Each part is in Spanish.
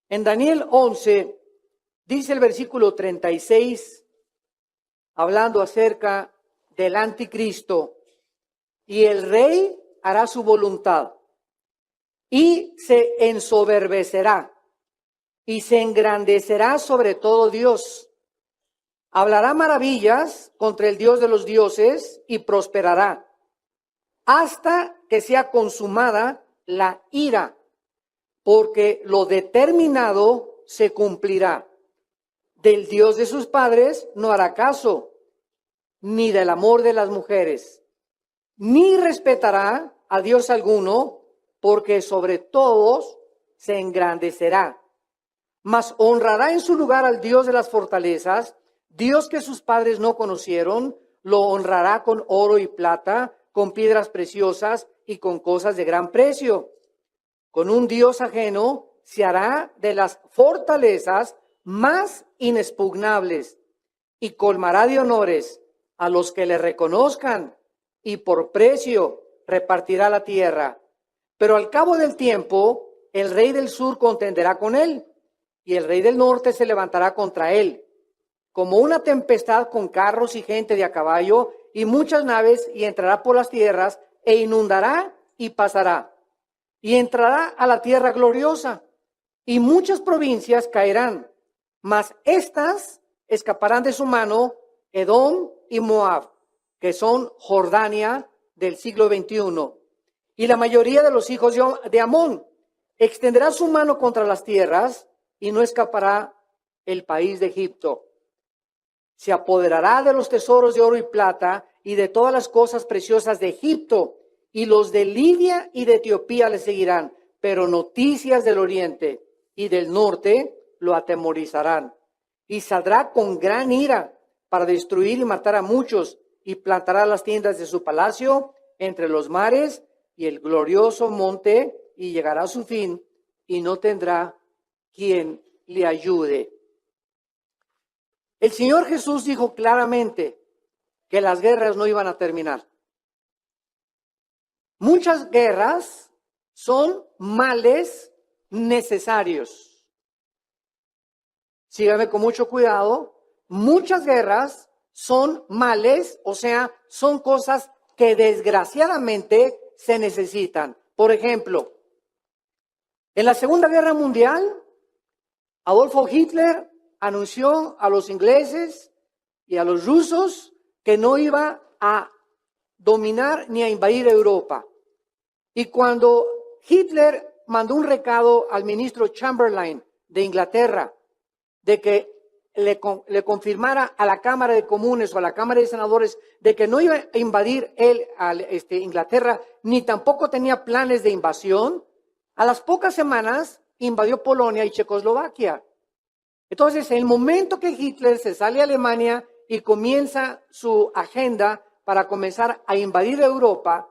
En Daniel 11 dice el versículo 36, hablando acerca del anticristo, y el rey hará su voluntad y se ensoberbecerá y se engrandecerá sobre todo Dios. Hablará maravillas contra el Dios de los dioses y prosperará hasta que sea consumada la ira, porque lo determinado se cumplirá. Del Dios de sus padres no hará caso, ni del amor de las mujeres, ni respetará a Dios alguno, porque sobre todos se engrandecerá. Mas honrará en su lugar al Dios de las fortalezas, Dios que sus padres no conocieron, lo honrará con oro y plata, con piedras preciosas y con cosas de gran precio. Con un Dios ajeno se hará de las fortalezas más inexpugnables y colmará de honores a los que le reconozcan y por precio repartirá la tierra. Pero al cabo del tiempo, el rey del sur contenderá con él y el rey del norte se levantará contra él, como una tempestad con carros y gente de a caballo y muchas naves, y entrará por las tierras e inundará y pasará. Y entrará a la tierra gloriosa, y muchas provincias caerán, mas estas escaparán de su mano, Edom y Moab, que son Jordania del siglo XXI. Y la mayoría de los hijos de Amón extenderá su mano contra las tierras, y no escapará el país de Egipto. Se apoderará de los tesoros de oro y plata y de todas las cosas preciosas de Egipto, y los de Libia y de Etiopía le seguirán, pero noticias del oriente y del norte lo atemorizarán. Y saldrá con gran ira para destruir y matar a muchos, y plantará las tiendas de su palacio entre los mares y el glorioso monte, y llegará a su fin, y no tendrá quien le ayude. El Señor Jesús dijo claramente que las guerras no iban a terminar. Muchas guerras son males necesarios. Sígame con mucho cuidado. Muchas guerras son males, o sea, son cosas que desgraciadamente se necesitan. Por ejemplo, en la Segunda Guerra Mundial, Adolfo Hitler anunció a los ingleses y a los rusos que no iba a dominar ni a invadir Europa. Y cuando Hitler mandó un recado al ministro Chamberlain de Inglaterra de que le confirmara a la Cámara de Comunes o a la Cámara de Senadores de que no iba a invadir él a Inglaterra, ni tampoco tenía planes de invasión, a las pocas semanas invadió Polonia y Checoslovaquia. Entonces, en el momento que Hitler se sale a Alemania y comienza su agenda para comenzar a invadir Europa,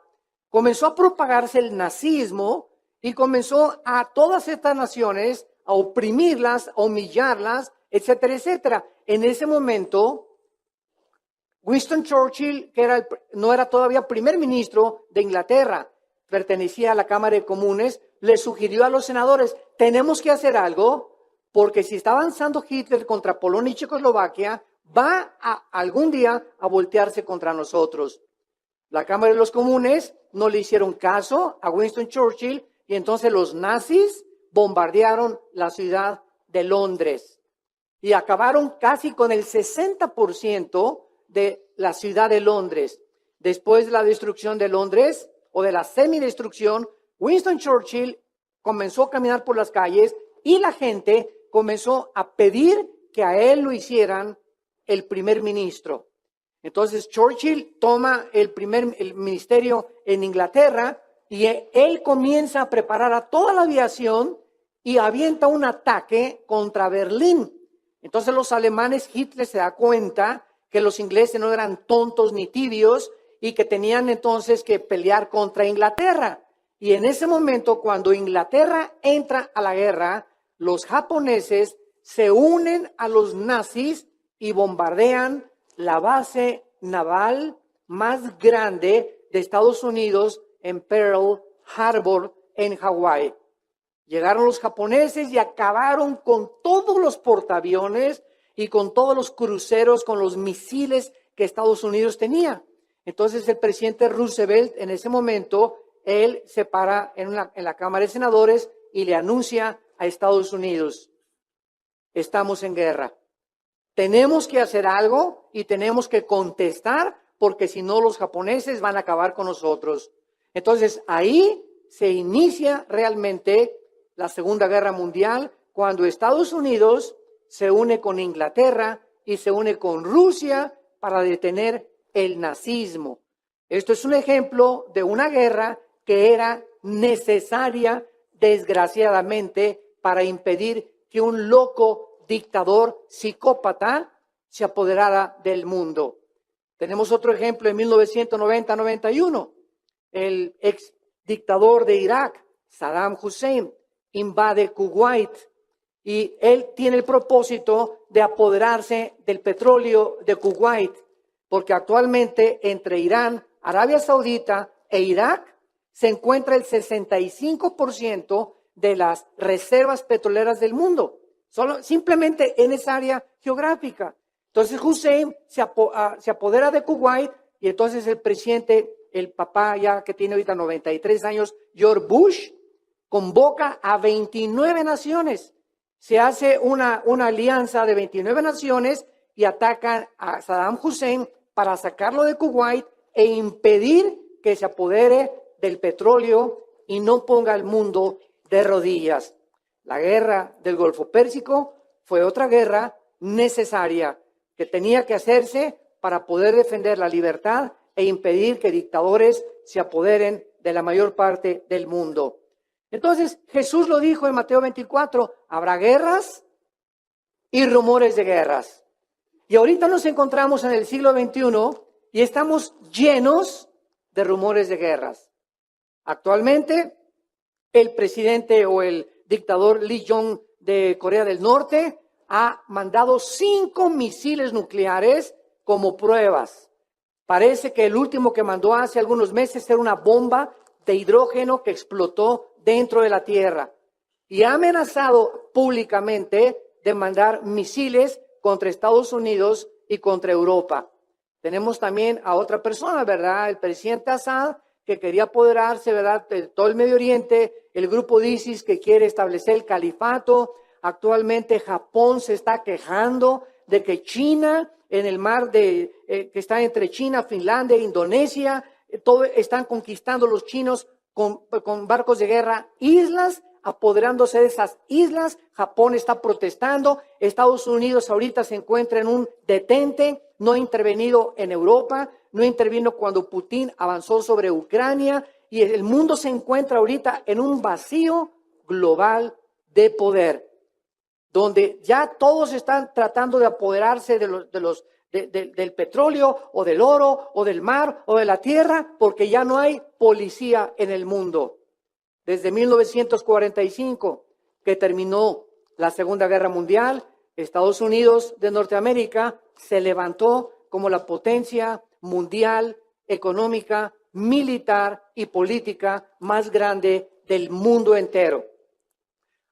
comenzó a propagarse el nazismo y comenzó a todas estas naciones a oprimirlas, a humillarlas, etcétera, etcétera. En ese momento, Winston Churchill, que no era todavía primer ministro de Inglaterra, pertenecía a la Cámara de Comunes, le sugirió a los senadores, tenemos que hacer algo, porque si está avanzando Hitler contra Polonia y Checoslovaquia, va algún día a voltearse contra nosotros. La Cámara de los Comunes no le hicieron caso a Winston Churchill y entonces los nazis bombardearon la ciudad de Londres y acabaron casi con el 60% de la ciudad de Londres. Después de la destrucción de Londres o de la semidestrucción, Winston Churchill comenzó a caminar por las calles y la gente comenzó a pedir que a él lo hicieran el primer ministro. Entonces Churchill toma el ministerio en Inglaterra y él comienza a preparar a toda la aviación y avienta un ataque contra Berlín. Entonces los alemanes, Hitler se da cuenta que los ingleses no eran tontos ni tibios y que tenían entonces que pelear contra Inglaterra. Y en ese momento, cuando Inglaterra entra a la guerra, los japoneses se unen a los nazis y bombardean la base naval más grande de Estados Unidos en Pearl Harbor, en Hawái. Llegaron los japoneses y acabaron con todos los portaaviones y con todos los cruceros, con los misiles que Estados Unidos tenía. Entonces el presidente Roosevelt en ese momento, él se para en la Cámara de Senadores y le anuncia a Estados Unidos: estamos en guerra. Tenemos que hacer algo y tenemos que contestar, porque si no los japoneses van a acabar con nosotros. Entonces ahí se inicia realmente la Segunda Guerra Mundial, cuando Estados Unidos se une con Inglaterra y se une con Rusia para detener el nazismo. Esto es un ejemplo de una guerra que era necesaria, desgraciadamente, para impedir que un loco dictador psicópata se apoderara del mundo. Tenemos otro ejemplo en 1990-91. El ex dictador de Irak, Saddam Hussein, invade Kuwait y él tiene el propósito de apoderarse del petróleo de Kuwait, porque actualmente entre Irán, Arabia Saudita e Irak se encuentra el 65% de las reservas petroleras del mundo, simplemente en esa área geográfica. Entonces Hussein se apodera de Kuwait y entonces el presidente, el papá ya que tiene ahorita 93 años, George Bush, convoca a 29 naciones. Se hace una alianza de 29 naciones y atacan a Saddam Hussein para sacarlo de Kuwait e impedir que se apodere del petróleo y no ponga al mundo de rodillas. La guerra del Golfo Pérsico fue otra guerra necesaria que tenía que hacerse para poder defender la libertad e impedir que dictadores se apoderen de la mayor parte del mundo. Entonces Jesús lo dijo en Mateo 24, habrá guerras y rumores de guerras. Y ahorita nos encontramos en el siglo XXI y estamos llenos de rumores de guerras. Actualmente el presidente o el dictador Lee Jong de Corea del Norte ha mandado 5 misiles nucleares como pruebas. Parece que el último que mandó hace algunos meses era una bomba de hidrógeno que explotó dentro de la Tierra y ha amenazado públicamente de mandar misiles contra Estados Unidos y contra Europa. Tenemos también a otra persona, ¿verdad? El presidente Assad, que quería apoderarse, ¿verdad?, de todo el Medio Oriente, el grupo de ISIS que quiere establecer el califato. Actualmente Japón se está quejando de que China, en el mar que está entre China, Finlandia e Indonesia, están conquistando los chinos con barcos de guerra islas, apoderándose de esas islas. Japón está protestando. Estados Unidos ahorita se encuentra en un detente, no ha intervenido en Europa, no intervino cuando Putin avanzó sobre Ucrania, y el mundo se encuentra ahorita en un vacío global de poder, donde ya todos están tratando de apoderarse del petróleo o del oro o del mar o de la tierra, porque ya no hay policía en el mundo. Desde 1945, que terminó la Segunda Guerra Mundial, Estados Unidos de Norteamérica se levantó como la potencia mundial, económica, militar y política más grande del mundo entero.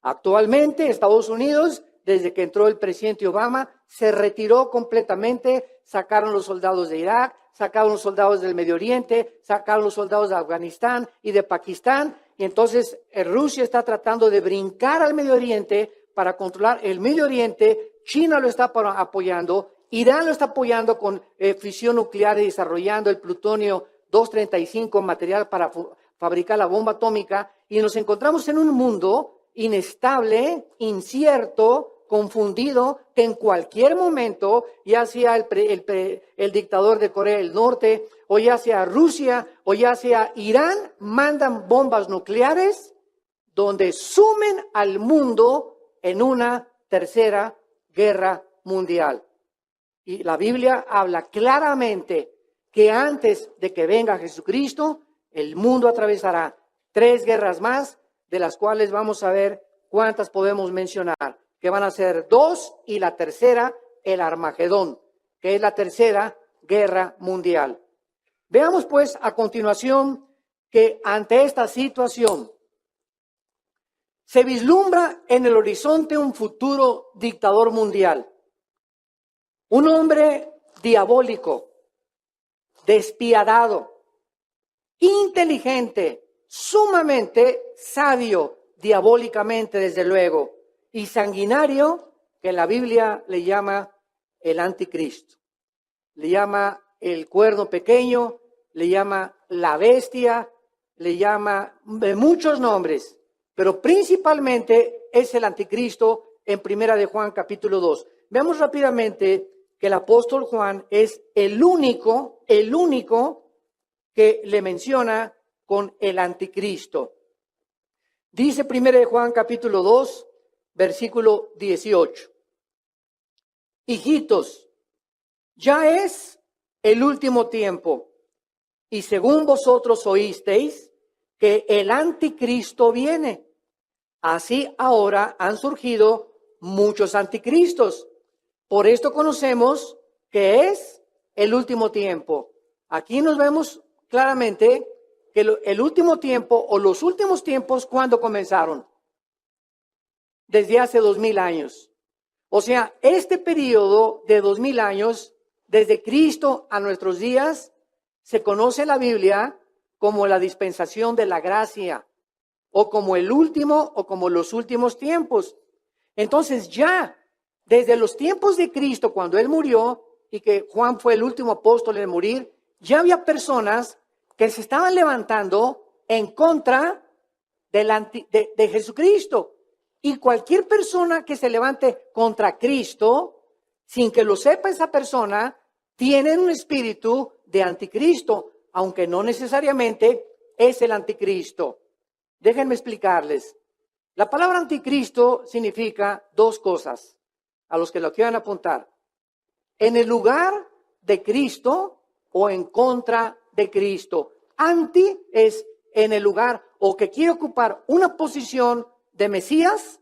Actualmente, Estados Unidos, desde que entró el presidente Obama, se retiró completamente. Sacaron los soldados de Irak, sacaron los soldados del Medio Oriente, sacaron los soldados de Afganistán y de Pakistán. Y entonces Rusia está tratando de brincar al Medio Oriente para controlar el Medio Oriente. China lo está apoyando. Irán lo está apoyando con fisión nuclear y desarrollando el plutonio 235, material para fabricar la bomba atómica. Y nos encontramos en un mundo inestable, incierto, confundido, que en cualquier momento, ya sea el dictador de Corea del Norte, o ya sea Rusia, o ya sea Irán, mandan bombas nucleares donde sumen al mundo en una tercera guerra mundial. Y la Biblia habla claramente que antes de que venga Jesucristo, el mundo atravesará 3 guerras más, de las cuales vamos a ver cuántas podemos mencionar, que van a ser 2, y la tercera, el Armagedón, que es la tercera guerra mundial. Veamos pues a continuación que ante esta situación, Se vislumbra en el horizonte un futuro dictador mundial. Un hombre diabólico, despiadado, inteligente, sumamente sabio, diabólicamente desde luego, y sanguinario, que la Biblia le llama el anticristo. Le llama el cuerno pequeño, le llama la bestia, le llama de muchos nombres, pero principalmente es el anticristo en Primera de Juan capítulo 2. Veamos rápidamente que el apóstol Juan es el único que le menciona con el anticristo. Dice Primera de Juan capítulo 2, versículo 18. Hijitos, ya es el último tiempo, y según vosotros oísteis que el anticristo viene. Así ahora han surgido muchos anticristos. Por esto conocemos que es el último tiempo. Aquí nos vemos claramente que el último tiempo o los últimos tiempos, ¿cuándo comenzaron? Desde hace 2000 años. O sea, este periodo de 2000 años, desde Cristo a nuestros días, se conoce en la Biblia como la dispensación de la gracia, o como el último, o como los últimos tiempos. Entonces ya, desde los tiempos de Cristo, cuando Él murió, y que Juan fue el último apóstol en morir, ya había personas que se estaban levantando en contra de Jesucristo. Y cualquier persona que se levante contra Cristo, sin que lo sepa esa persona, tiene un espíritu de anticristo, aunque no necesariamente es el anticristo. Déjenme explicarles. La palabra anticristo significa dos cosas, a los que lo quieran apuntar. En el lugar de Cristo o en contra de Cristo. Anti es en el lugar o que quiere ocupar una posición de Mesías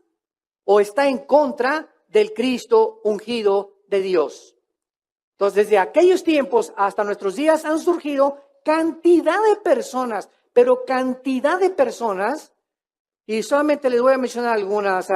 o está en contra del Cristo ungido de Dios. Entonces, desde aquellos tiempos hasta nuestros días han surgido cantidad de personas, pero cantidad de personas, y solamente les voy a mencionar algunas.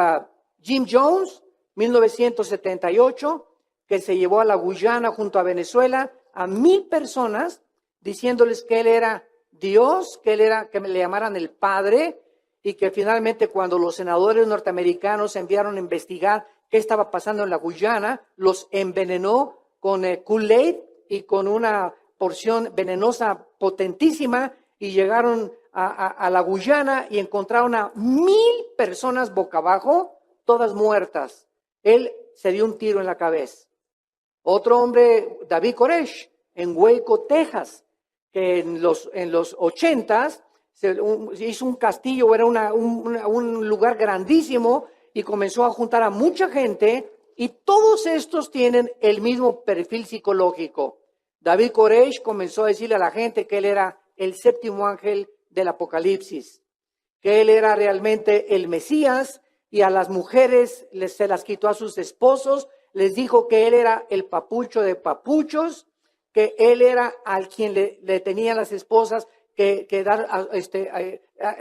Jim Jones, 1978, que se llevó a la Guyana junto a Venezuela a 1000 personas, diciéndoles que él era Dios, que le llamaran el Padre, y que finalmente cuando los senadores norteamericanos enviaron a investigar qué estaba pasando en la Guyana, los envenenó con Kool-Aid y con una porción venenosa potentísima, y llegaron a la Guyana y encontraron a 1000 personas boca abajo, todas muertas. Él se dio un tiro en la cabeza. Otro hombre, David Koresh, en Waco, Texas, que en los 80s hizo un castillo, era un lugar grandísimo, y comenzó a juntar a mucha gente, y todos estos tienen el mismo perfil psicológico. David Koresh comenzó a decirle a la gente que él era el séptimo ángel del Apocalipsis, que él era realmente el Mesías, y a las mujeres se las quitó a sus esposos, les dijo que él era el papucho de papuchos, que él era al quien le tenían las esposas que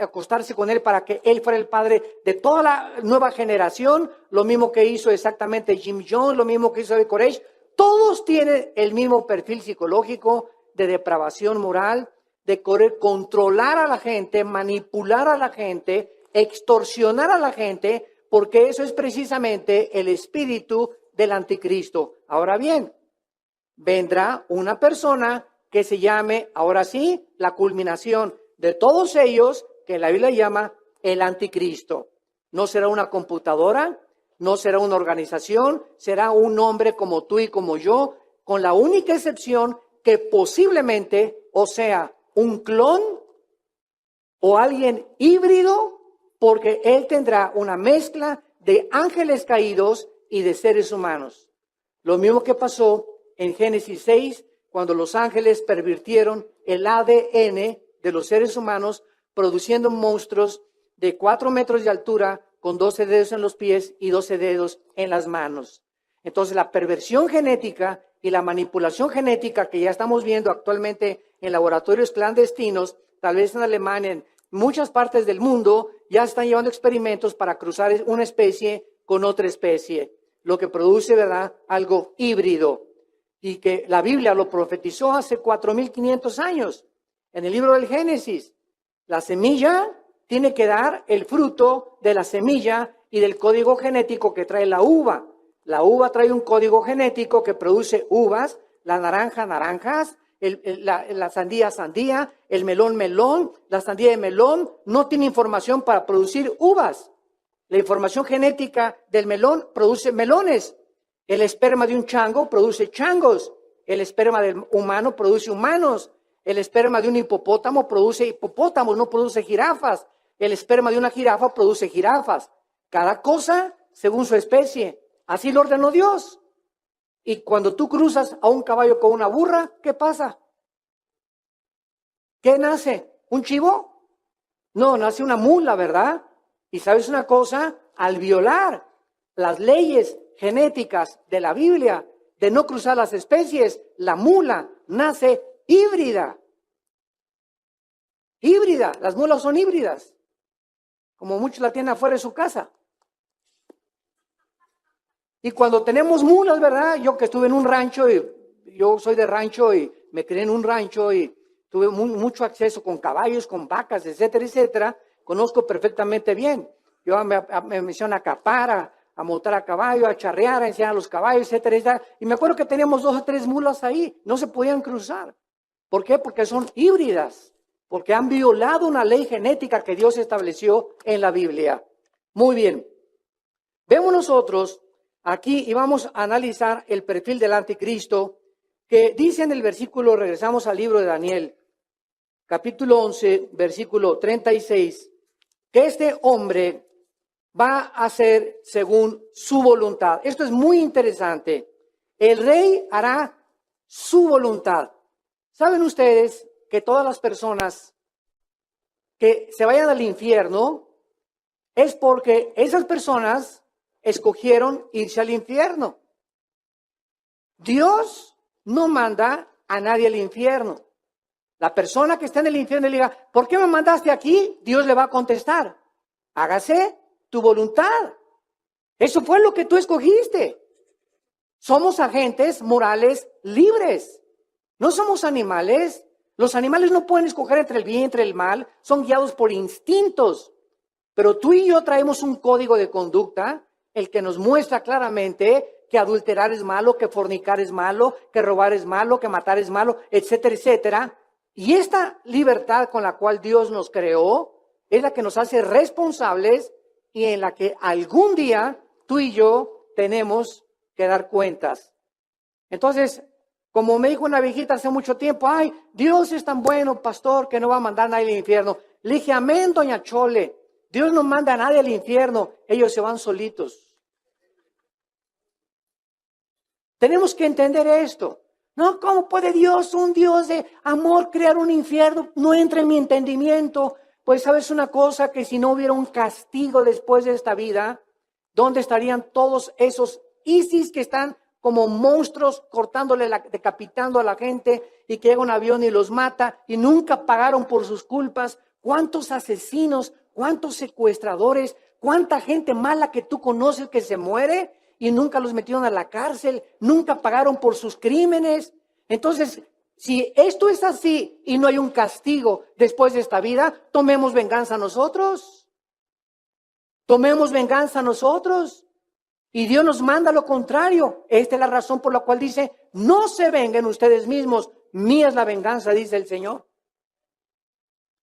acostarse con él para que él fuera el padre de toda la nueva generación, lo mismo que hizo exactamente Jim Jones, lo mismo que hizo David Koresh. Todos tienen el mismo perfil psicológico de depravación moral, de querer controlar a la gente, manipular a la gente, extorsionar a la gente, porque eso es precisamente el espíritu del anticristo. Ahora bien, vendrá una persona que se llame, ahora sí, la culminación de todos ellos, que la Biblia llama el anticristo. No será una computadora, no será una organización, será un hombre como tú y como yo, con la única excepción que posiblemente, o sea, un clon o alguien híbrido, porque él tendrá una mezcla de ángeles caídos y de seres humanos. Lo mismo que pasó en Génesis 6, cuando los ángeles pervirtieron el ADN de los seres humanos, produciendo monstruos de 4 metros de altura, con 12 dedos en los pies y 12 dedos en las manos. Entonces, la perversión genética y la manipulación genética que ya estamos viendo actualmente en laboratorios clandestinos, tal vez en Alemania, en muchas partes del mundo, ya están llevando experimentos para cruzar una especie con otra especie, lo que produce, ¿verdad?, algo híbrido. Y que la Biblia lo profetizó hace 4.500 años. En el libro del Génesis, la semilla tiene que dar el fruto de la semilla y del código genético que trae la uva. La uva trae un código genético que produce uvas, la naranja, naranjas, la sandía, sandía, el melón, melón. La sandía de melón no tiene información para producir uvas. La información genética del melón produce melones. El esperma de un chango produce changos. El esperma del humano produce humanos. El esperma de un hipopótamo produce hipopótamos, no produce jirafas. El esperma de una jirafa produce jirafas. Cada cosa según su especie. Así lo ordenó Dios. Y cuando tú cruzas a un caballo con una burra, ¿qué pasa? ¿Qué nace? ¿Un chivo? No, nace una mula, ¿verdad? Y sabes una cosa, al violar las leyes genéticas de la Biblia, de no cruzar las especies, la mula nace híbrida. Híbrida, las mulas son híbridas, como muchos la tienen afuera de su casa. Y cuando tenemos mulas, ¿verdad? Yo que estuve en un rancho, y yo soy de rancho y me crié en un rancho y tuve mucho acceso con caballos, con vacas, etcétera, etcétera. Conozco perfectamente bien. Yo me menciono a capar, a montar a caballo, a charrear, a enseñar a los caballos, etcétera, etcétera. Y me acuerdo que teníamos 2 o 3 mulas ahí. No se podían cruzar. ¿Por qué? Porque son híbridas. Porque han violado una ley genética que Dios estableció en la Biblia. Muy bien. Vemos nosotros aquí y vamos a analizar el perfil del anticristo que dice en el versículo, regresamos al libro de Daniel, capítulo 11, versículo 36, que este hombre va a hacer según su voluntad. Esto es muy interesante. El rey hará su voluntad. ¿Saben ustedes que todas las personas que se vayan al infierno es porque esas personas escogieron irse al infierno? Dios no manda a nadie al infierno. La persona que está en el infierno y le diga, ¿por qué me mandaste aquí? Dios le va a contestar, hágase tu voluntad. Eso fue lo que tú escogiste. Somos agentes morales libres. No somos animales. Los animales no pueden escoger entre el bien y entre el mal. Son guiados por instintos. Pero tú y yo traemos un código de conducta, el que nos muestra claramente que adulterar es malo, que fornicar es malo, que robar es malo, que matar es malo, etcétera, etcétera. Y esta libertad con la cual Dios nos creó es la que nos hace responsables y en la que algún día tú y yo tenemos que dar cuentas. Entonces, como me dijo una viejita hace mucho tiempo, ay, Dios es tan bueno, pastor, que no va a mandar a nadie al infierno. Le dije, amén, doña Chole, Dios no manda a nadie al infierno, ellos se van solitos. Tenemos que entender esto. No, ¿cómo puede Dios, un Dios de amor, crear un infierno? No entra en mi entendimiento. Pues sabes una cosa, que si no hubiera un castigo después de esta vida, ¿dónde estarían todos esos ISIS que están como monstruos decapitando a la gente y que llega un avión y los mata y nunca pagaron por sus culpas? ¿Cuántos asesinos, cuántos secuestradores, cuánta gente mala que tú conoces que se muere y nunca los metieron a la cárcel, nunca pagaron por sus crímenes? Entonces, si esto es así y no hay un castigo después de esta vida, tomemos venganza nosotros. Tomemos venganza nosotros. Y Dios nos manda lo contrario. Esta es la razón por la cual dice, no se vengan ustedes mismos, mía es la venganza, dice el Señor.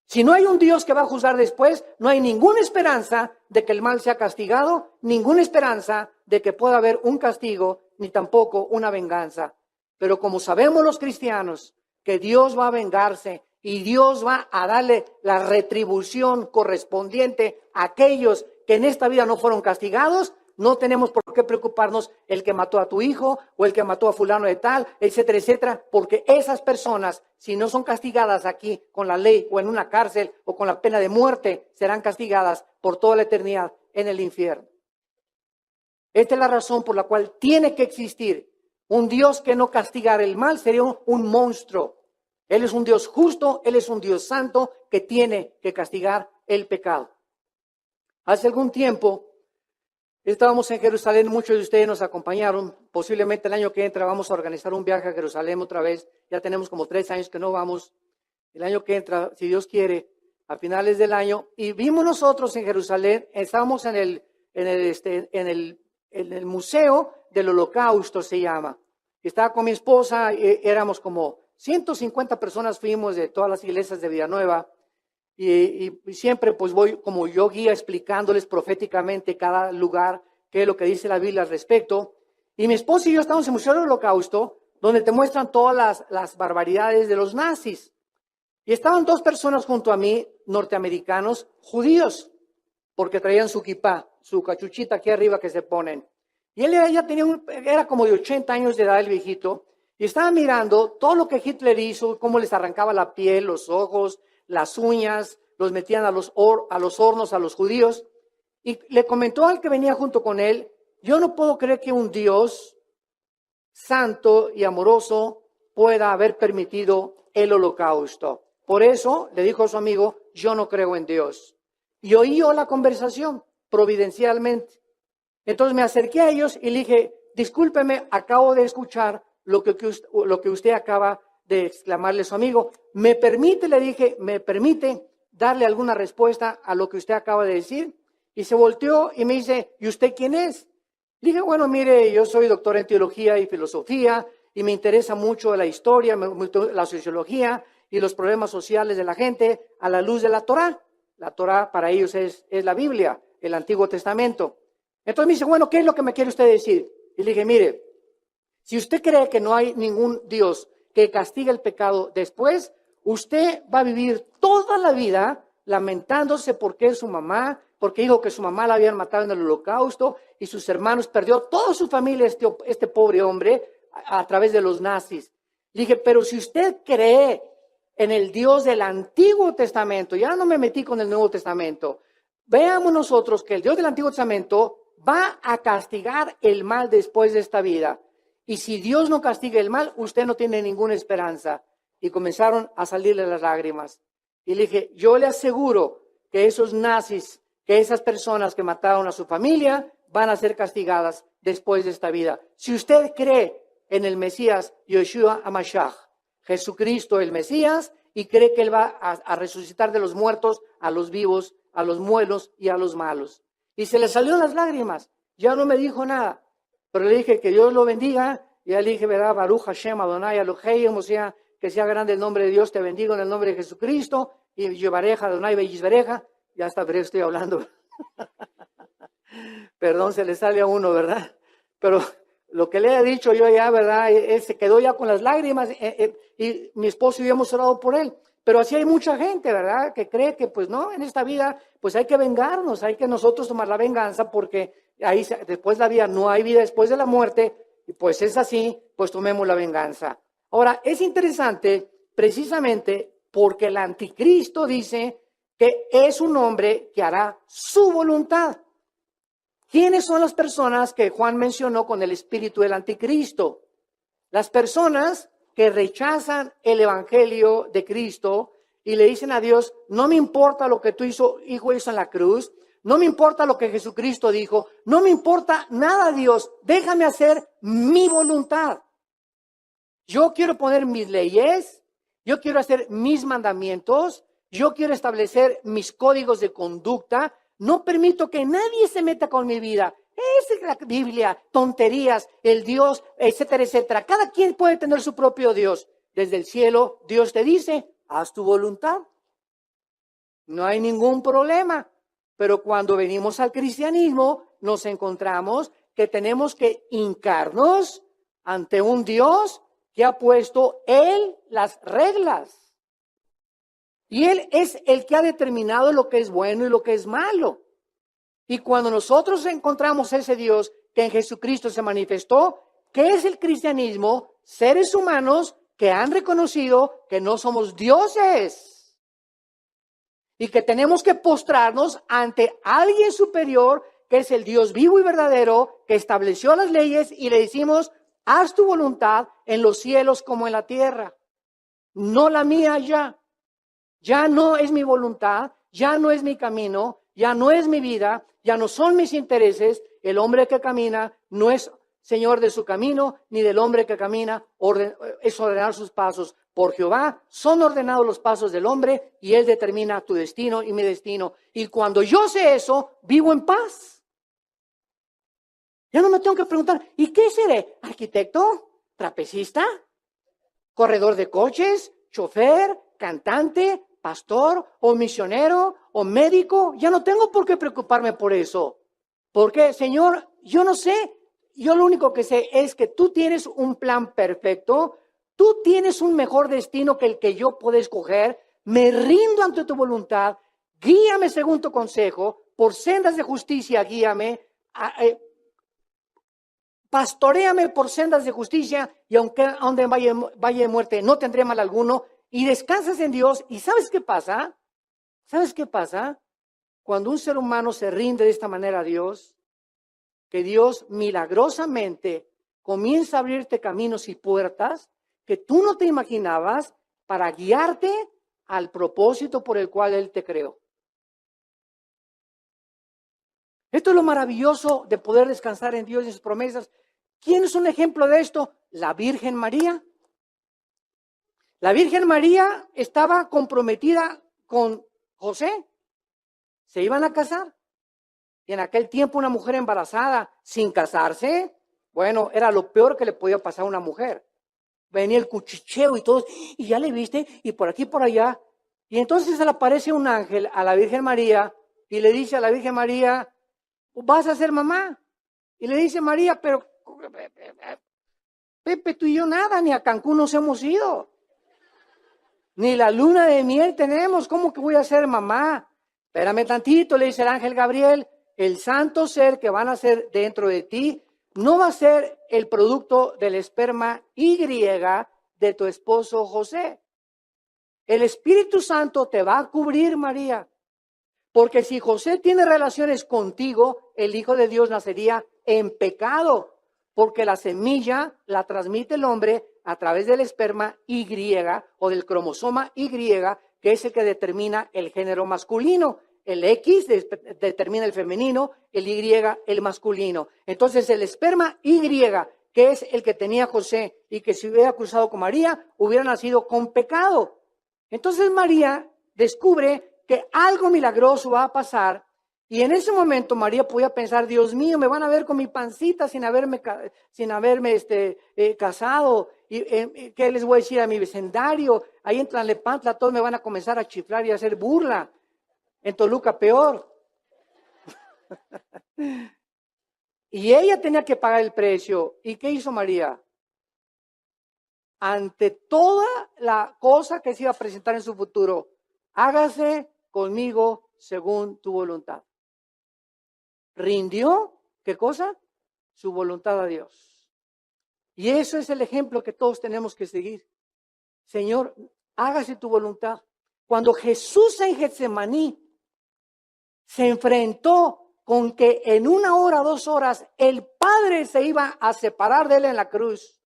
Si no hay un Dios que va a juzgar después, no hay ninguna esperanza de que el mal sea castigado, ninguna esperanza de que pueda haber un castigo, ni tampoco una venganza. Pero como sabemos los cristianos que Dios va a vengarse y Dios va a darle la retribución correspondiente a aquellos que en esta vida no fueron castigados, no tenemos por qué preocuparnos el que mató a tu hijo o el que mató a fulano de tal, etcétera, etcétera, porque esas personas, si no son castigadas aquí con la ley o en una cárcel o con la pena de muerte, serán castigadas por toda la eternidad en el infierno. Esta es la razón por la cual tiene que existir un Dios que no castigara el mal, sería un monstruo. Él es un Dios justo, Él es un Dios santo que tiene que castigar el pecado. Hace algún tiempo estábamos en Jerusalén, muchos de ustedes nos acompañaron. Posiblemente el año que entra vamos a organizar un viaje a Jerusalén otra vez. Ya tenemos como 3 años que no vamos. El año que entra, si Dios quiere, a finales del año. Y vimos nosotros en Jerusalén, estábamos en el Museo del Holocausto, se llama. Estaba con mi esposa, éramos como 150 personas, fuimos de todas las iglesias de Villanueva. Y siempre pues voy como yo guía explicándoles proféticamente cada lugar, qué es lo que dice la Biblia al respecto. Y mi esposa y yo estamos en el Museo del Holocausto, donde te muestran todas las barbaridades de los nazis. Y estaban 2 personas junto a mí, norteamericanos, judíos, porque traían su kipá, su cachuchita aquí arriba que se ponen. Y él ya era como de 80 años de edad el viejito, y estaba mirando todo lo que Hitler hizo, cómo les arrancaba la piel, los ojos, las uñas, los metían a los hornos a los judíos. Y le comentó al que venía junto con él, yo no puedo creer que un Dios santo y amoroso pueda haber permitido el holocausto. Por eso le dijo a su amigo, yo no creo en Dios. Y oí yo la conversación providencialmente. Entonces me acerqué a ellos y le dije, discúlpeme, acabo de escuchar lo que usted acaba de exclamarle a su amigo. ¿Me permite, le dije, me permite darle alguna respuesta a lo que usted acaba de decir? Y se volteó y me dice, ¿y usted quién es? Le dije, bueno, mire, yo soy doctor en teología y filosofía y me interesa mucho la historia, la sociología y los problemas sociales de la gente a la luz de la Torá. La Torá para ellos es la Biblia, el Antiguo Testamento. Entonces me dice, bueno, ¿qué es lo que me quiere usted decir? Y le dije, mire, si usted cree que no hay ningún Dios que castiga el pecado después, usted va a vivir toda la vida lamentándose porque su mamá, porque dijo que su mamá la habían matado en el holocausto y sus hermanos, perdió toda su familia, este pobre hombre, a través de los nazis. Le dije, pero si usted cree en el Dios del Antiguo Testamento, ya no me metí con el Nuevo Testamento, veamos nosotros que el Dios del Antiguo Testamento va a castigar el mal después de esta vida. Y si Dios no castiga el mal, usted no tiene ninguna esperanza. Y comenzaron a salirle las lágrimas. Y le dije, yo le aseguro que esos nazis, que esas personas que mataron a su familia, van a ser castigadas después de esta vida. Si usted cree en el Mesías, Yeshua HaMashiach, Jesucristo el Mesías, y cree que Él va a resucitar de los muertos a los vivos, a los buenos y a los malos. Y se le salieron las lágrimas. Ya no me dijo nada. Pero le dije que Dios lo bendiga. Y ya le dije, ¿verdad? Baruch Hashem Adonai Elohim, o sea, que sea grande el nombre de Dios, te bendigo en el nombre de Jesucristo. Y Yevareja, Adonai Beyisbereja. Ya hasta breve estoy hablando. Perdón, se le sale a uno, ¿verdad? Pero lo que le he dicho yo ya, ¿verdad? Él se quedó ya con las lágrimas y mi esposo y yo hemos orado por él. Pero así hay mucha gente, ¿verdad? Que cree que pues no, en esta vida pues hay que vengarnos, hay que nosotros tomar la venganza porque ahí después de la vida no hay vida después de la muerte y pues es así, pues tomemos la venganza. Ahora, es interesante precisamente porque el anticristo dice que es un hombre que hará su voluntad. ¿Quiénes son las personas que Juan mencionó con el espíritu del anticristo? Las personas que rechazan el evangelio de Cristo y le dicen a Dios, no me importa lo que tu hijo hizo en la cruz, no me importa lo que Jesucristo dijo, no me importa nada, Dios, déjame hacer mi voluntad. Yo quiero poner mis leyes, yo quiero hacer mis mandamientos, yo quiero establecer mis códigos de conducta, no permito que nadie se meta con mi vida. Es la Biblia, tonterías, el Dios, etcétera, etcétera. Cada quien puede tener su propio Dios. Desde el cielo, Dios te dice, haz tu voluntad. No hay ningún problema. Pero cuando venimos al cristianismo, nos encontramos que tenemos que hincarnos ante un Dios que ha puesto Él las reglas. Y Él es el que ha determinado lo que es bueno y lo que es malo. Y cuando nosotros encontramos ese Dios que en Jesucristo se manifestó, ¿qué es el cristianismo? Seres humanos que han reconocido que no somos dioses y que tenemos que postrarnos ante alguien superior que es el Dios vivo y verdadero que estableció las leyes y le decimos, haz tu voluntad en los cielos como en la tierra, no la mía ya. Ya no es mi voluntad, ya no es mi camino, ya no es mi vida, ya no son mis intereses. El hombre que camina no es señor de su camino, ni del hombre que camina es ordenar sus pasos. Por Jehová son ordenados los pasos del hombre y él determina tu destino y mi destino. Y cuando yo sé eso, vivo en paz. Ya no me tengo que preguntar, ¿y qué seré? ¿Arquitecto? ¿Trapecista? ¿Corredor de coches? ¿Chofer? ¿Cantante? ¿Pastor? ¿O misionero? ¿O médico? Ya no tengo por qué preocuparme por eso. Porque, Señor, yo no sé. Yo lo único que sé es que tú tienes un plan perfecto. Tú tienes un mejor destino que el que yo puedo escoger. Me rindo ante tu voluntad. Guíame según tu consejo. Por sendas de justicia, guíame. Pastoréame por sendas de justicia, y aunque donde vaya de muerte no tendré mal alguno, y descansas en Dios. ¿Y sabes qué pasa? ¿Sabes qué pasa? Cuando un ser humano se rinde de esta manera a Dios, que Dios milagrosamente comienza a abrirte caminos y puertas que tú no te imaginabas para guiarte al propósito por el cual Él te creó. Esto es lo maravilloso de poder descansar en Dios y en sus promesas. ¿Quién es un ejemplo de esto? La Virgen María. La Virgen María estaba comprometida con José. Se iban a casar. Y en aquel tiempo una mujer embarazada sin casarse, bueno, era lo peor que le podía pasar a una mujer. Venía el cuchicheo y todo, y ya le viste, y por aquí y por allá. Y entonces se le aparece un ángel a la Virgen María y le dice a la Virgen María, vas a ser mamá. Y le dice María, pero Pepe, tú y yo nada, ni a Cancún nos hemos ido. Ni la luna de miel tenemos, ¿cómo que voy a ser mamá? Espérame tantito, le dice el ángel Gabriel, el santo ser que van a ser dentro de ti no va a ser el producto del esperma Y de tu esposo José. El Espíritu Santo te va a cubrir, María, porque si José tiene relaciones contigo, el Hijo de Dios nacería en pecado, porque la semilla la transmite el hombre a través del esperma Y o del cromosoma Y, que es el que determina el género masculino. El X determina el femenino, el Y el masculino. Entonces el esperma Y, que es el que tenía José y que si hubiera cruzado con María, hubiera nacido con pecado. Entonces María descubre que algo milagroso va a pasar. Y en ese momento María podía pensar, Dios mío, me van a ver con mi pancita sin haberme casado. ¿Y qué les voy a decir a mi vecindario? Ahí en Tlalnepantla todos me van a comenzar a chiflar y a hacer burla. En Toluca peor. Y ella tenía que pagar el precio. ¿Y qué hizo María? Ante toda la cosa que se iba a presentar en su futuro, hágase conmigo según tu voluntad. Rindió, ¿qué cosa? Su voluntad a Dios. Y eso es el ejemplo que todos tenemos que seguir. Señor, hágase tu voluntad. Cuando Jesús en Getsemaní se enfrentó con que en 1 hora, 2 horas, el Padre se iba a separar de él en la cruz.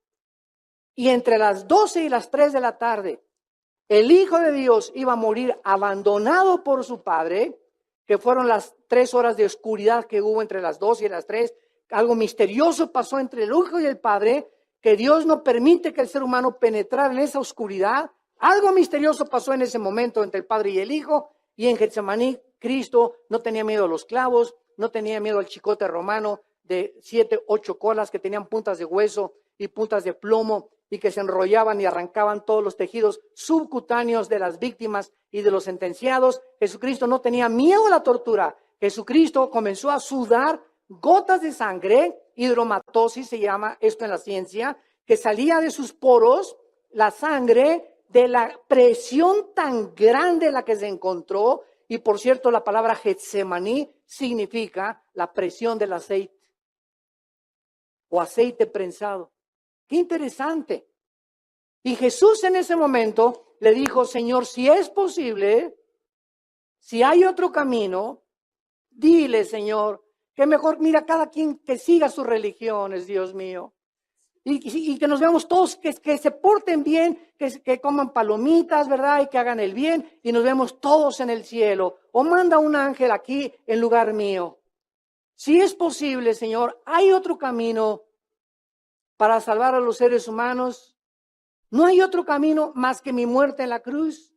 Y entre las 12 y las 3 de la tarde, el Hijo de Dios iba a morir abandonado por su Padre, que fueron las 3 horas de oscuridad que hubo entre las 12 y las 3. Algo misterioso pasó entre el Hijo y el Padre, que Dios no permite que el ser humano penetrara en esa oscuridad. Algo misterioso pasó en ese momento entre el Padre y el Hijo, y en Getsemaní Cristo no tenía miedo a los clavos, no tenía miedo al chicote romano de 7, 8 colas que tenían puntas de hueso y puntas de plomo y que se enrollaban y arrancaban todos los tejidos subcutáneos de las víctimas y de los sentenciados. Jesucristo no tenía miedo a la tortura. Jesucristo comenzó a sudar gotas de sangre, hidromatosis se llama esto en la ciencia, que salía de sus poros la sangre de la presión tan grande en la que se encontró. Y por cierto, la palabra Getsemaní significa la presión del aceite o aceite prensado. Qué interesante. Y Jesús en ese momento le dijo, Señor, si es posible, si hay otro camino, dile, Señor, que mejor, mira, cada quien que siga sus religiones, Dios mío. Y que nos veamos todos, que se porten bien, que coman palomitas, ¿verdad? Y que hagan el bien y nos vemos todos en el cielo. O manda un ángel aquí en lugar mío. Si es posible, Señor, hay otro camino para salvar a los seres humanos. No hay otro camino más que mi muerte en la cruz.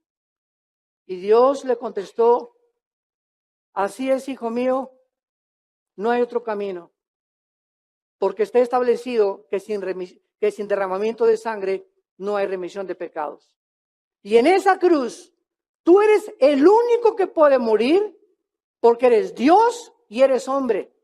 Y Dios le contestó, así es, hijo mío, no hay otro camino. Porque está establecido que sin derramamiento de sangre no hay remisión de pecados. Y en esa cruz, tú eres el único que puede morir porque eres Dios y eres hombre.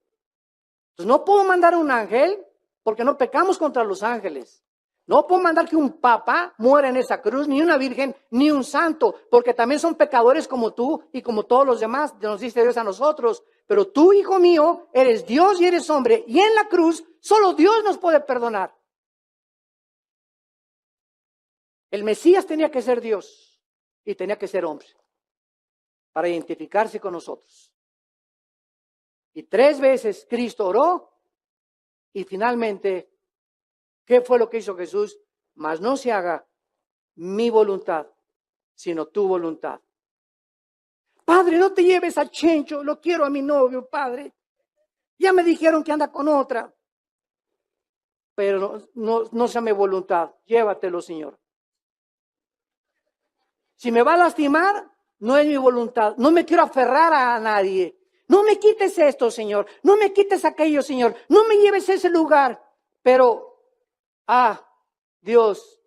Entonces no puedo mandar a un ángel porque no pecamos contra los ángeles. No puedo mandar que un papa muera en esa cruz, ni una virgen, ni un santo, porque también son pecadores como tú y como todos los demás, nos dice Dios a nosotros. Pero tú, hijo mío, eres Dios y eres hombre, y en la cruz solo Dios nos puede perdonar. El Mesías tenía que ser Dios y tenía que ser hombre para identificarse con nosotros. Y 3 veces Cristo oró y finalmente, ¿qué fue lo que hizo Jesús? Mas no se haga mi voluntad, sino tu voluntad. Padre, no te lleves a Chencho, lo quiero a mi novio, padre. Ya me dijeron que anda con otra. Pero no sea mi voluntad, llévatelo, Señor. Si me va a lastimar, no es mi voluntad. No me quiero aferrar a nadie. No me quites esto, Señor. No me quites aquello, Señor. No me lleves a ese lugar. Pero, Dios,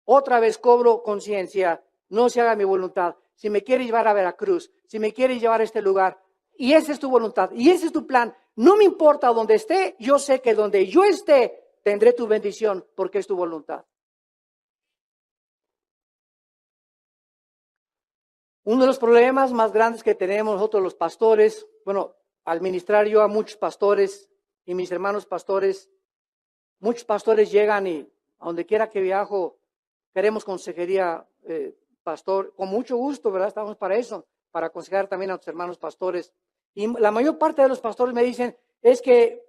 otra vez cobro conciencia. No se haga mi voluntad. Si me quiere llevar a Veracruz, si me quiere llevar a este lugar, y esa es tu voluntad, y ese es tu plan, no me importa dónde esté, yo sé que donde yo esté, tendré tu bendición, porque es tu voluntad. Uno de los problemas más grandes que tenemos nosotros los pastores, bueno, al ministrar yo a muchos pastores y mis hermanos pastores, muchos pastores llegan y a donde quiera que viajo, queremos consejería, pastor, con mucho gusto, ¿verdad? Estamos para eso, para aconsejar también a nuestros hermanos pastores. Y la mayor parte de los pastores me dicen, es que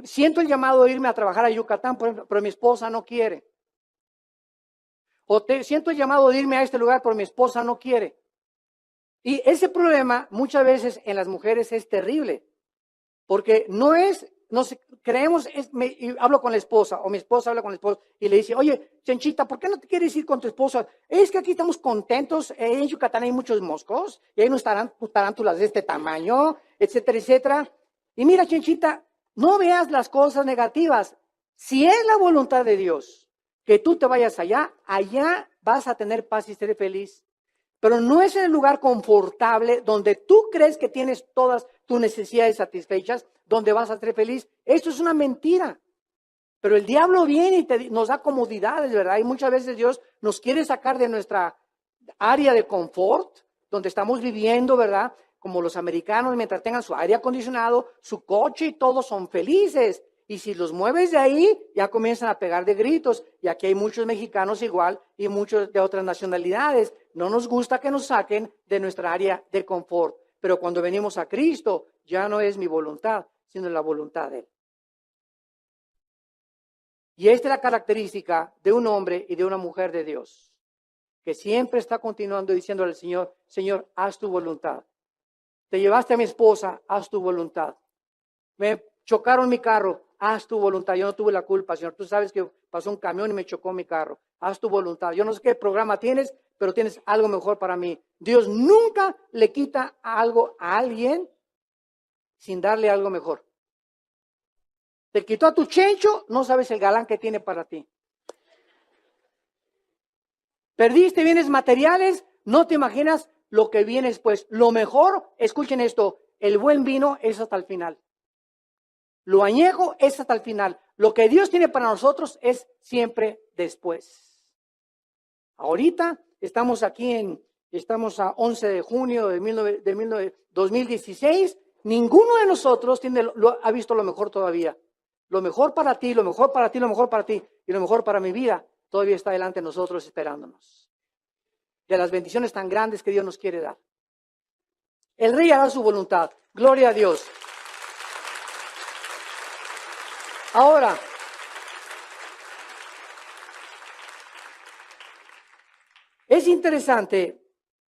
siento el llamado de irme a trabajar a Yucatán, por ejemplo, pero mi esposa no quiere. O siento el llamado de irme a este lugar, pero mi esposa no quiere. Y ese problema muchas veces en las mujeres es terrible, porque creemos, hablo con la esposa, o mi esposa habla con la esposa, y le dice, oye, Chenchita, ¿por qué no te quieres ir con tu esposa? Es que aquí estamos contentos, en Yucatán hay muchos moscos, y hay unos tarántulas de este tamaño, etcétera, etcétera. Y mira, Chenchita, no veas las cosas negativas. Si es la voluntad de Dios que tú te vayas allá vas a tener paz y ser feliz. Pero no es en el lugar confortable donde tú crees que tienes todas tus necesidades satisfechas, donde vas a ser feliz. Esto es una mentira. Pero el diablo viene y nos da comodidades, ¿verdad? Y muchas veces Dios nos quiere sacar de nuestra área de confort, donde estamos viviendo, ¿verdad? Como los americanos, mientras tengan su aire acondicionado, su coche y todos son felices. Y si los mueves de ahí, ya comienzan a pegar de gritos. Y aquí hay muchos mexicanos igual y muchos de otras nacionalidades. No nos gusta que nos saquen de nuestra área de confort. Pero cuando venimos a Cristo, ya no es mi voluntad, sino la voluntad de Él. Y esta es la característica de un hombre y de una mujer de Dios, que siempre está continuando diciéndole al Señor, Señor, haz tu voluntad. Te llevaste a mi esposa, haz tu voluntad. Me chocaron mi carro, haz tu voluntad. Yo no tuve la culpa, Señor. Tú sabes que pasó un camión y me chocó mi carro. Haz tu voluntad. Yo no sé qué programa tienes, pero tienes algo mejor para mí. Dios nunca le quita algo a alguien sin darle algo mejor. Te quitó a tu Chencho, no sabes el galán que tiene para ti. Perdiste bienes materiales, no te imaginas lo que viene después. Lo mejor, escuchen esto, el buen vino es hasta el final. Lo añejo es hasta el final. Lo que Dios tiene para nosotros es siempre después. Ahorita estamos estamos a 11 de junio de 2016. Ninguno de nosotros ha visto lo mejor todavía. Lo mejor para ti, lo mejor para ti, lo mejor para ti y lo mejor para mi vida todavía está delante de nosotros esperándonos. De las bendiciones tan grandes que Dios nos quiere dar. El Rey hará su voluntad. Gloria a Dios. Ahora, Es interesante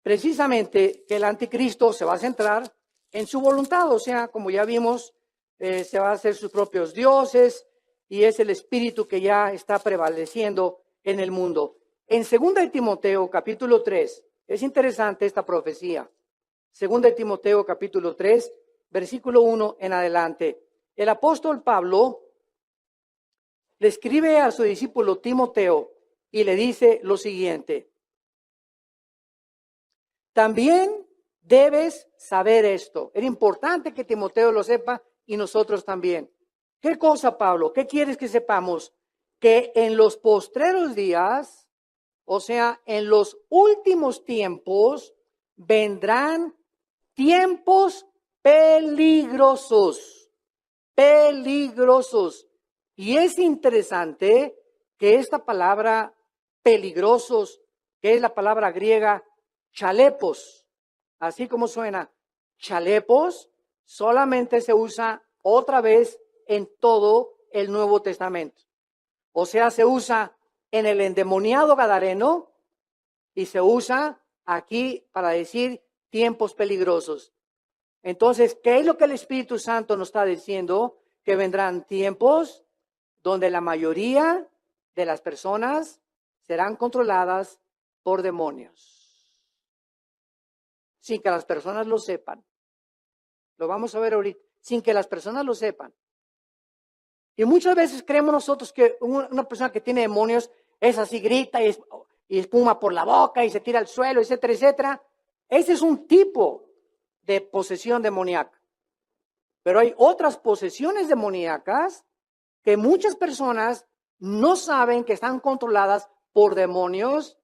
precisamente que el anticristo se va a centrar en su voluntad, o sea, como ya vimos, se va a hacer sus propios dioses y es el espíritu que ya está prevaleciendo en el mundo. En 2 de Timoteo capítulo 3, es interesante esta profecía. 2 de Timoteo capítulo 3, versículo 1 en adelante. El apóstol Pablo le escribe a su discípulo Timoteo y le dice lo siguiente: también debes saber esto. Era importante que Timoteo lo sepa y nosotros también. ¿Qué cosa, Pablo? ¿Qué quieres que sepamos? Que en los postreros días, o sea, en los últimos tiempos, vendrán tiempos peligrosos. Peligrosos. Y es interesante que esta palabra peligrosos, que es la palabra griega chalepos, así como suena, chalepos, solamente se usa otra vez en todo el Nuevo Testamento. O sea, se usa en el endemoniado gadareno y se usa aquí para decir tiempos peligrosos. Entonces, ¿qué es lo que el Espíritu Santo nos está diciendo? Que vendrán tiempos donde la mayoría de las personas serán controladas por demonios, sin que las personas lo sepan. Lo vamos a ver ahorita, sin que las personas lo sepan. Y muchas veces creemos nosotros que una persona que tiene demonios es así, grita y espuma por la boca y se tira al suelo, etcétera, etcétera. Ese es un tipo de posesión demoníaca. Pero hay otras posesiones demoníacas que muchas personas no saben que están controladas por demonios.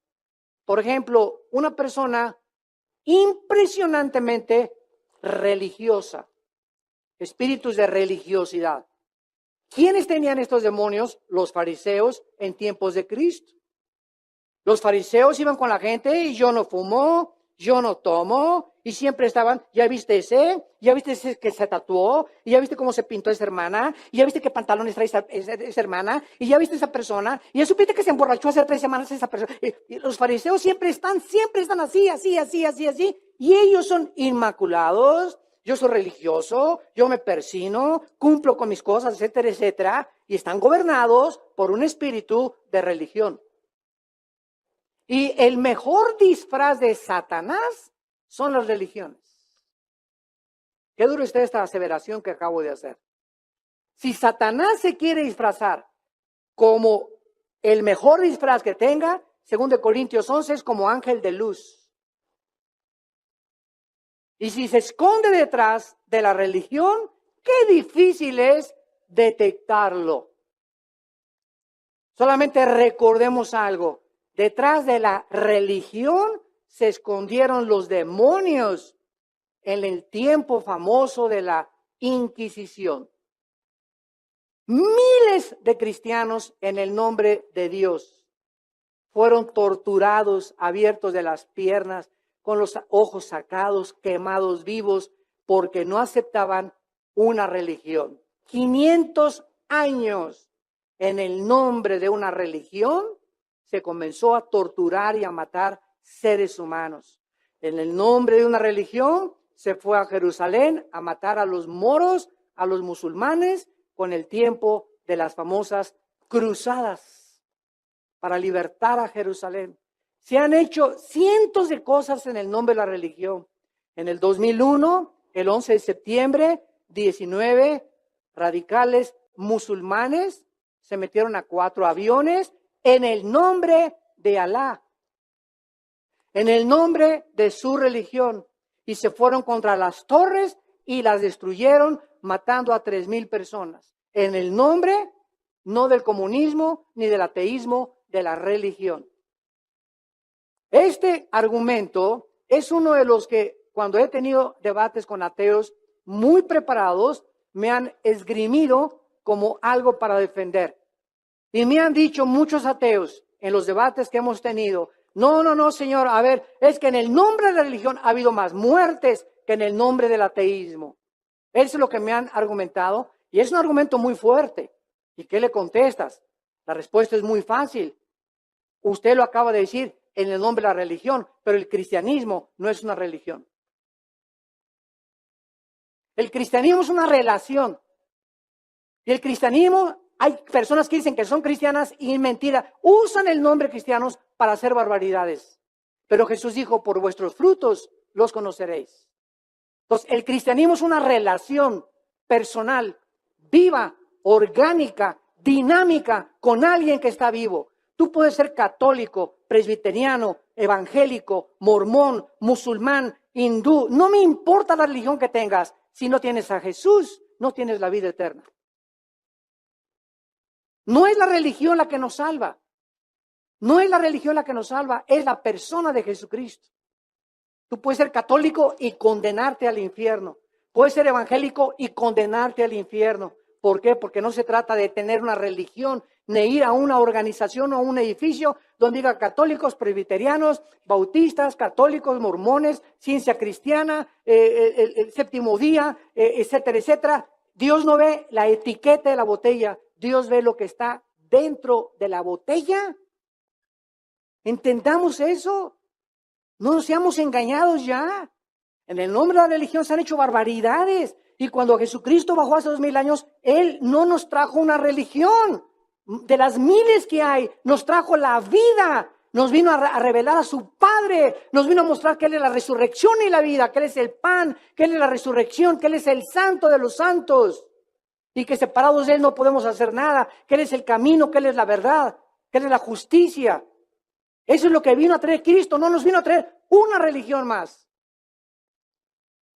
Por ejemplo, una persona impresionantemente religiosa, espíritus de religiosidad. ¿Quiénes tenían estos demonios? Los fariseos en tiempos de Cristo. Los fariseos iban con la gente y yo no fumo, yo no tomo, y siempre estaban, ya viste ese que se tatuó, y ya viste cómo se pintó esa hermana, y ya viste qué pantalones trae esa hermana, y ya viste esa persona, y ya supiste que se emborrachó hace 3 semanas esa persona. Y los fariseos siempre están así, y ellos son inmaculados. Yo soy religioso, yo me persino, cumplo con mis cosas, etcétera, etcétera, y están gobernados por un espíritu de religión. Y el mejor disfraz de Satanás son las religiones. Qué duro está esta aseveración que acabo de hacer. Si Satanás se quiere disfrazar como el mejor disfraz que tenga, según de Corintios 11, es como ángel de luz. Y si se esconde detrás de la religión, qué difícil es detectarlo. Solamente recordemos algo. Detrás de la religión se escondieron los demonios en el tiempo famoso de la Inquisición. Miles de cristianos en el nombre de Dios fueron torturados, abiertos de las piernas, con los ojos sacados, quemados vivos, porque no aceptaban una religión. 500 años en el nombre de una religión se comenzó a torturar y a matar seres humanos. En el nombre de una religión se fue a Jerusalén a matar a los moros, a los musulmanes, con el tiempo de las famosas cruzadas para libertar a Jerusalén. Se han hecho cientos de cosas en el nombre de la religión. En el 2001, el 11 de septiembre, 19 radicales musulmanes se metieron a 4 aviones en el nombre de Alá, en el nombre de su religión, y se fueron contra las torres y las destruyeron, matando a 3,000 personas, en el nombre no del comunismo ni del ateísmo, de la religión. Este argumento es uno de los que, cuando he tenido debates con ateos muy preparados, me han esgrimido como algo para defender. Y me han dicho muchos ateos en los debates que hemos tenido: no, señor, a ver, es que en el nombre de la religión ha habido más muertes que en el nombre del ateísmo. Eso es lo que me han argumentado, y es un argumento muy fuerte. ¿Y qué le contestas? La respuesta es muy fácil. Usted lo acaba de decir, en el nombre de la religión, pero el cristianismo no es una religión. El cristianismo es una relación. Y el cristianismo, hay personas que dicen que son cristianas y mentira, usan el nombre cristianos para hacer barbaridades. Pero Jesús dijo, por vuestros frutos los conoceréis. Entonces, el cristianismo es una relación personal, viva, orgánica, dinámica, con alguien que está vivo. Tú puedes ser católico, presbiteriano, evangélico, mormón, musulmán, hindú. No me importa la religión que tengas. Si no tienes a Jesús, no tienes la vida eterna. No es la religión la que nos salva. No es la religión la que nos salva, es la persona de Jesucristo. Tú puedes ser católico y condenarte al infierno. Puedes ser evangélico y condenarte al infierno. ¿Por qué? Porque no se trata de tener una religión, ni ir a una organización o a un edificio donde diga católicos, presbiterianos, bautistas, católicos, mormones, ciencia cristiana, el séptimo día, etcétera, etcétera. Dios no ve la etiqueta de la botella, Dios ve lo que está dentro de la botella. Entendamos eso. No seamos engañados ya. En el nombre de la religión se han hecho barbaridades. Y cuando Jesucristo bajó hace 2000 años, Él no nos trajo una religión. De las miles que hay, nos trajo la vida. Nos vino a revelar a su Padre. Nos vino a mostrar que Él es la resurrección y la vida. Que Él es el pan, que Él es la resurrección, que Él es el santo de los santos. Y que separados de Él no podemos hacer nada. Que Él es el camino, que Él es la verdad, que Él es la justicia. Eso es lo que vino a traer Cristo. No nos vino a traer una religión más.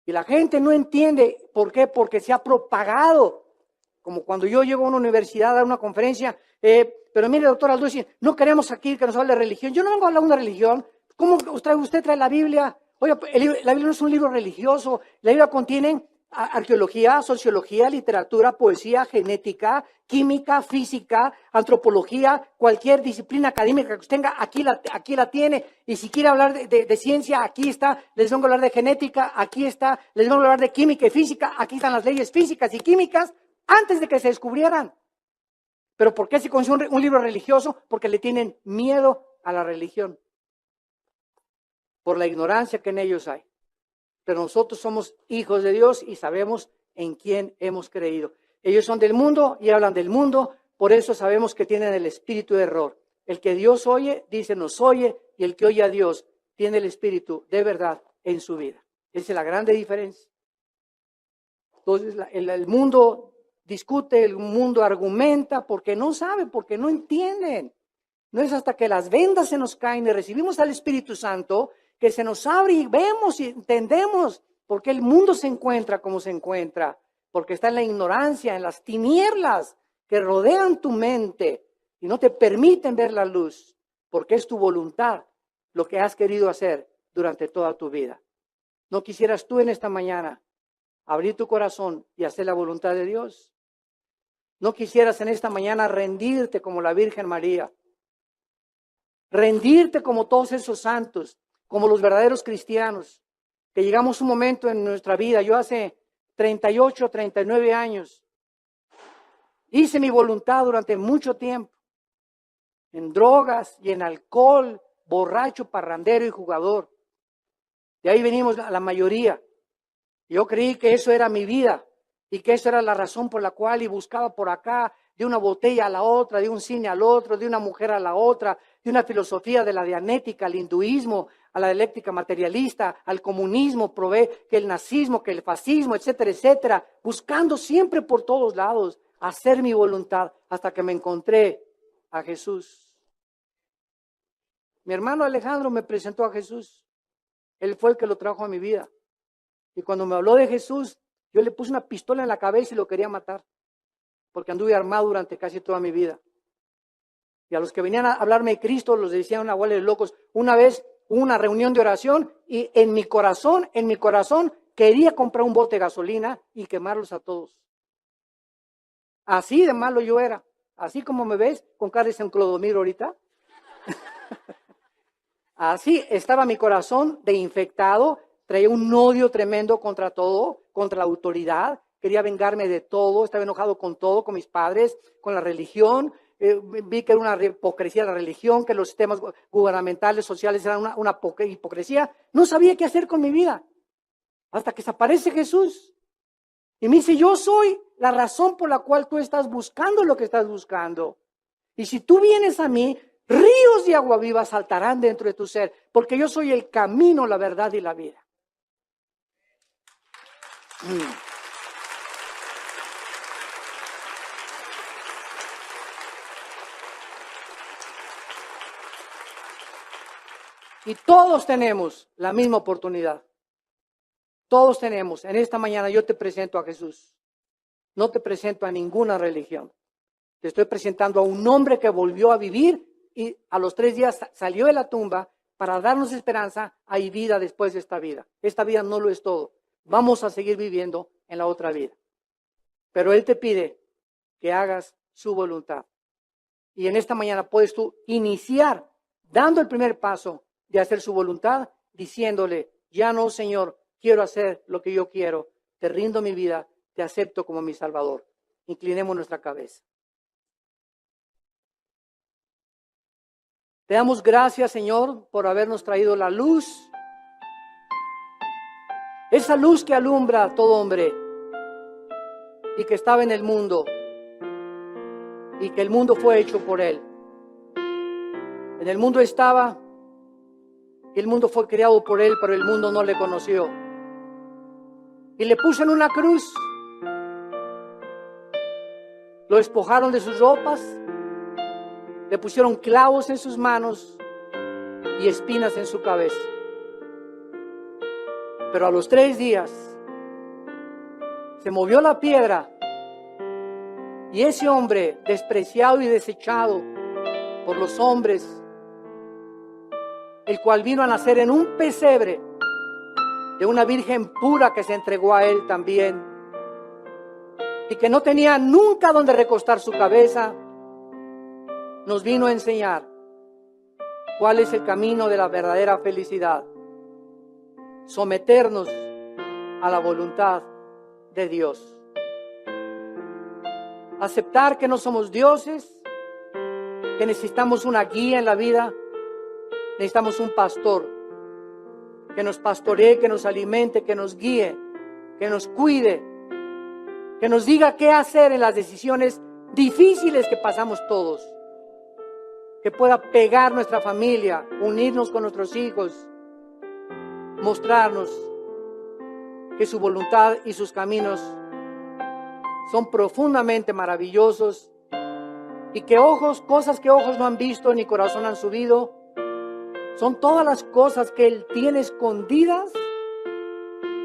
Y la gente no entiende por qué, porque se ha propagado. Como cuando yo llego a una universidad a dar una conferencia, pero mire, doctor Aldo, no queremos aquí que nos hable de religión. Yo no vengo a hablar de una religión. ¿Cómo usted trae la Biblia? Oiga, la Biblia no es un libro religioso. La Biblia contiene arqueología, sociología, literatura, poesía, genética, química, física, antropología, cualquier disciplina académica que usted tenga, aquí la tiene. Y si quiere hablar de ciencia, aquí está. Les vengo a hablar de genética, aquí está. Les vengo a hablar de química y física, aquí están las leyes físicas y químicas antes de que se descubrieran. ¿Pero por qué se consigue un libro religioso? Porque le tienen miedo a la religión. Por la ignorancia que en ellos hay. Pero nosotros somos hijos de Dios y sabemos en quién hemos creído. Ellos son del mundo y hablan del mundo, por eso sabemos que tienen el espíritu de error. El que Dios oye, dice nos oye, y el que oye a Dios tiene el espíritu de verdad en su vida. Esa es la grande diferencia. Entonces el mundo discute, el mundo argumenta porque no sabe, porque no entienden. No es hasta que las vendas se nos caen y recibimos al Espíritu Santo que se nos abre y vemos y entendemos por qué el mundo se encuentra como se encuentra. Porque está en la ignorancia, en las tinieblas que rodean tu mente y no te permiten ver la luz. Porque es tu voluntad lo que has querido hacer durante toda tu vida. ¿No quisieras tú en esta mañana abrir tu corazón y hacer la voluntad de Dios? ¿No quisieras en esta mañana rendirte como la Virgen María? Rendirte como todos esos santos, como los verdaderos cristianos, que llegamos un momento en nuestra vida. Yo hace 38, 39 años hice mi voluntad durante mucho tiempo, en drogas y en alcohol, borracho, parrandero y jugador. De ahí venimos la mayoría. Yo creí que eso era mi vida y que eso era la razón por la cual y buscaba por acá, de una botella a la otra, de un cine al otro, de una mujer a la otra, de una filosofía de la dianética al hinduismo, a la dialéctica materialista, al comunismo, probé que el nazismo, que el fascismo, etcétera, etcétera, buscando siempre por todos lados hacer mi voluntad hasta que me encontré a Jesús. Mi hermano Alejandro me presentó a Jesús. Él fue el que lo trajo a mi vida. Y cuando me habló de Jesús, yo le puse una pistola en la cabeza y lo quería matar, porque anduve armado durante casi toda mi vida. Y a los que venían a hablarme de Cristo, los decían una bola de locos. Una vez hubo una reunión de oración y en mi corazón, quería comprar un bote de gasolina y quemarlos a todos. Así de malo yo era. Así como me ves, con cara de San Clodomiro ahorita. Así estaba mi corazón de infectado. Traía un odio tremendo contra todo, contra la autoridad. Quería vengarme de todo, estaba enojado con todo, con mis padres, con la religión. vi que era una hipocresía la religión, que los sistemas gubernamentales, sociales eran una hipocresía. No sabía qué hacer con mi vida. Hasta que se aparece Jesús. Y me dice, yo soy la razón por la cual tú estás buscando lo que estás buscando. Y si tú vienes a mí, ríos de agua viva saltarán dentro de tu ser, porque yo soy el camino, la verdad y la vida. Y todos tenemos la misma oportunidad. Todos tenemos. En esta mañana yo te presento a Jesús. No te presento a ninguna religión. Te estoy presentando a un hombre que volvió a vivir y a los 3 días salió de la tumba para darnos esperanza. Hay vida después de esta vida. Esta vida no lo es todo. Vamos a seguir viviendo en la otra vida. Pero Él te pide que hagas su voluntad. Y en esta mañana puedes tú iniciar dando el primer paso de hacer su voluntad, diciéndole, ya no, Señor, quiero hacer lo que yo quiero. Te rindo mi vida, te acepto como mi Salvador. Inclinemos nuestra cabeza. Te damos gracias, Señor, por habernos traído la luz. Esa luz que alumbra a todo hombre y que estaba en el mundo y que el mundo fue hecho por Él. En el mundo estaba y el mundo fue creado por Él, pero el mundo no le conoció. Y le puso en una cruz. Lo despojaron de sus ropas, le pusieron clavos en sus manos y espinas en su cabeza. Pero a los 3 días se movió la piedra y ese hombre despreciado y desechado por los hombres, el cual vino a nacer en un pesebre de una virgen pura que se entregó a Él también y que no tenía nunca donde recostar su cabeza, nos vino a enseñar cuál es el camino de la verdadera felicidad. Someternos a la voluntad de Dios. Aceptar que no somos dioses, que necesitamos una guía en la vida, necesitamos un pastor que nos pastoree, que nos alimente, que nos guíe, que nos cuide, que nos diga qué hacer en las decisiones difíciles que pasamos todos, que pueda pegar nuestra familia, unirnos con nuestros hijos, mostrarnos que su voluntad y sus caminos son profundamente maravillosos y que cosas que ojos no han visto ni corazón han subido, son todas las cosas que Él tiene escondidas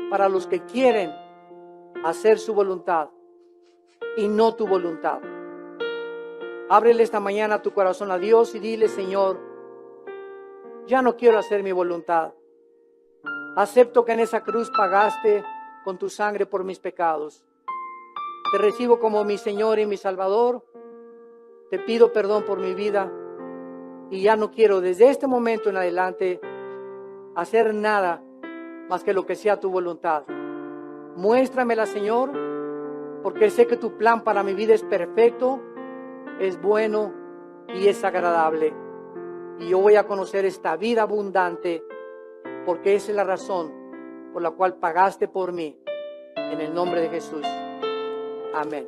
para los que quieren hacer su voluntad y no tu voluntad. Ábrele esta mañana tu corazón a Dios y dile, Señor, ya no quiero hacer mi voluntad. Acepto que en esa cruz pagaste con tu sangre por mis pecados. Te recibo como mi Señor y mi Salvador. Te pido perdón por mi vida y ya no quiero desde este momento en adelante hacer nada más que lo que sea tu voluntad. Muéstramela, Señor, porque sé que tu plan para mi vida es perfecto, es bueno y es agradable. Y yo voy a conocer esta vida abundante porque esa es la razón por la cual pagaste por mí. En el nombre de Jesús. Amén.